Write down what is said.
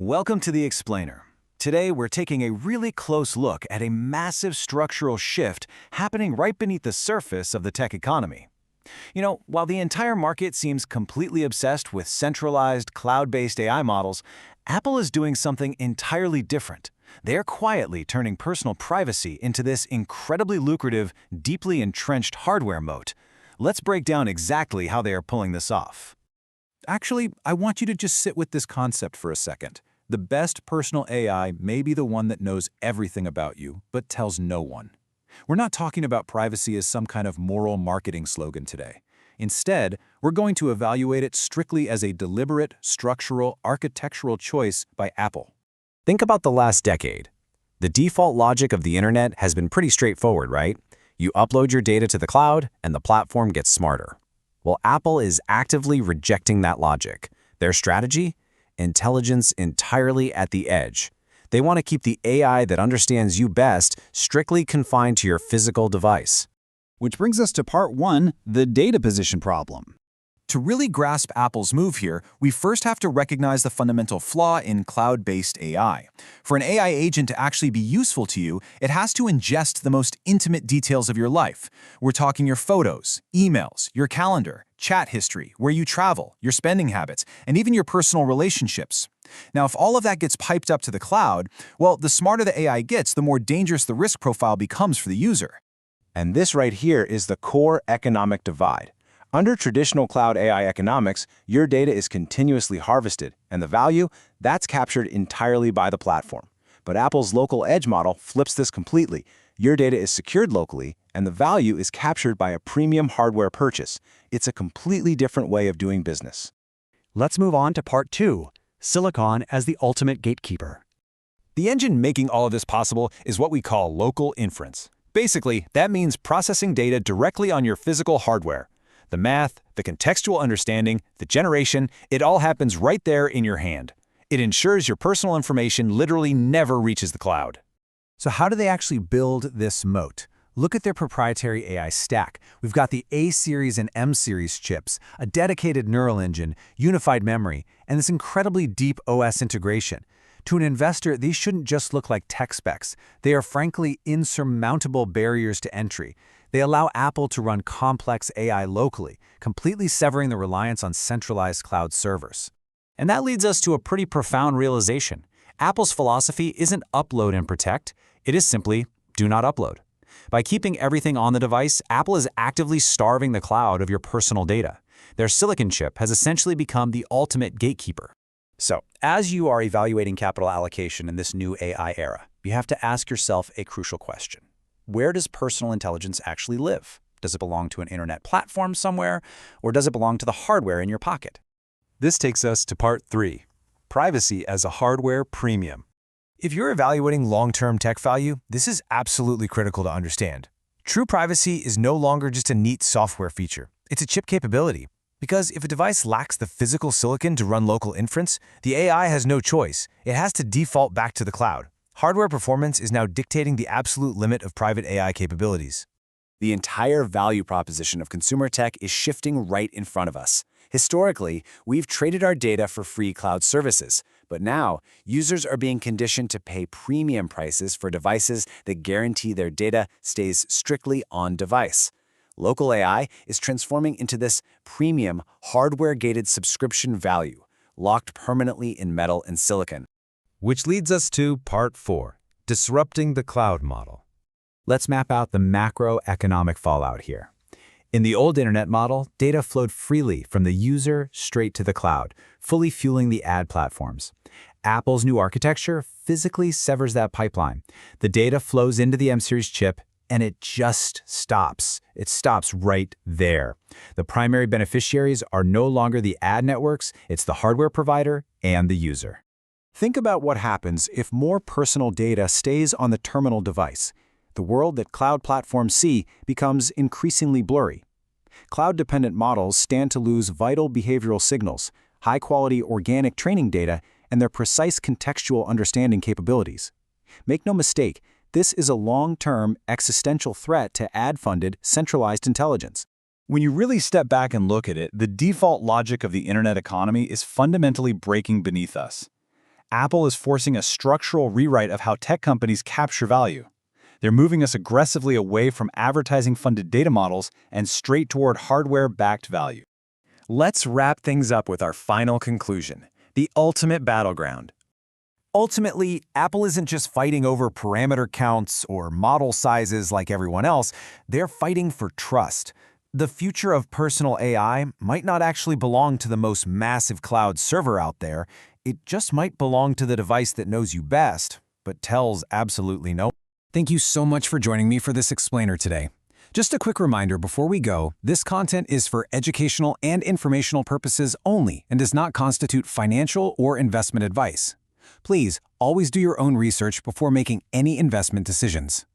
Welcome to The Explainer. Today, we're taking a really close look at a massive structural shift happening right beneath the surface of the tech economy. While the entire market seems completely obsessed with centralized, cloud-based AI models, Apple is doing something entirely different. They're quietly turning personal privacy into this incredibly lucrative, deeply entrenched hardware moat. Let's break down exactly how they are pulling this off. Actually, I want you to just sit with this concept for a second. The best personal AI may be the one that knows everything about you, but tells no one. We're not talking about privacy as some kind of moral marketing slogan today. Instead, we're going to evaluate it strictly as a deliberate, structural, architectural choice by Apple. Think about the last decade. The default logic of the internet has been pretty straightforward, right? You upload your data to the cloud, and the platform gets smarter. Well, Apple is actively rejecting that logic. Their strategy? Intelligence entirely at the edge. They want to keep the AI that understands you best strictly confined to your physical device. Which brings us to part one, the data position problem. To really grasp Apple's move here, we first have to recognize the fundamental flaw in cloud-based AI. For an AI agent to actually be useful to you, it has to ingest the most intimate details of your life. We're talking your photos, emails, your calendar, chat history, where you travel, your spending habits, and even your personal relationships. Now, if all of that gets piped up to the cloud, well, the smarter the AI gets, the more dangerous the risk profile becomes for the user. And this right here is the core economic divide. Under traditional cloud AI economics, your data is continuously harvested, and the value, that's captured entirely by the platform. But Apple's local edge model flips this completely. Your data is secured locally, and the value is captured by a premium hardware purchase. It's a completely different way of doing business. Let's move on to part two, Silicon as the ultimate gatekeeper. The engine making all of this possible is what we call local inference. Basically, that means processing data directly on your physical hardware. The math, the contextual understanding, the generation, it all happens right there in your hand. It ensures your personal information literally never reaches the cloud. So how do they actually build this moat? Look at their proprietary AI stack. We've got the A-series and M-series chips, a dedicated neural engine, unified memory, and this incredibly deep OS integration. To an investor, these shouldn't just look like tech specs. They are frankly insurmountable barriers to entry. They allow Apple to run complex AI locally, completely severing the reliance on centralized cloud servers. And that leads us to a pretty profound realization. Apple's philosophy isn't upload and protect, it is simply do not upload. By keeping everything on the device, Apple is actively starving the cloud of your personal data. Their silicon chip has essentially become the ultimate gatekeeper. So, as you are evaluating capital allocation in this new AI era, you have to ask yourself a crucial question. Where does personal intelligence actually live? Does it belong to an internet platform somewhere, or does it belong to the hardware in your pocket? This takes us to part three, privacy as a hardware premium. If you're evaluating long-term tech value, this is absolutely critical to understand. True privacy is no longer just a neat software feature. It's a chip capability. Because if a device lacks the physical silicon to run local inference, the AI has no choice. It has to default back to the cloud. Hardware performance is now dictating the absolute limit of private AI capabilities. The entire value proposition of consumer tech is shifting right in front of us. Historically, we've traded our data for free cloud services, but now users are being conditioned to pay premium prices for devices that guarantee their data stays strictly on device. Local AI is transforming into this premium, hardware-gated subscription value, locked permanently in metal and silicon. Which leads us to part four, disrupting the cloud model. Let's map out the macroeconomic fallout here. In the old internet model, data flowed freely from the user straight to the cloud, fully fueling the ad platforms. Apple's new architecture physically severs that pipeline. The data flows into the M-series chip, and it just stops. It stops right there. The primary beneficiaries are no longer the ad networks, it's the hardware provider and the user. Think about what happens if more personal data stays on the terminal device. The world that cloud platforms see becomes increasingly blurry. Cloud-dependent models stand to lose vital behavioral signals, high-quality organic training data, and their precise contextual understanding capabilities. Make no mistake, this is a long-term existential threat to ad-funded, centralized intelligence. When you really step back and look at it, the default logic of the internet economy is fundamentally breaking beneath us. Apple is forcing a structural rewrite of how tech companies capture value. They're moving us aggressively away from advertising-funded data models and straight toward hardware-backed value. Let's wrap things up with our final conclusion, the ultimate battleground. Ultimately, Apple isn't just fighting over parameter counts or model sizes like everyone else, they're fighting for trust. The future of personal AI might not actually belong to the most massive cloud server out there, it just might belong to the device that knows you best, but tells absolutely no one. Thank you so much for joining me for this explainer today. Just a quick reminder before we go, this content is for educational and informational purposes only and does not constitute financial or investment advice. Please always do your own research before making any investment decisions.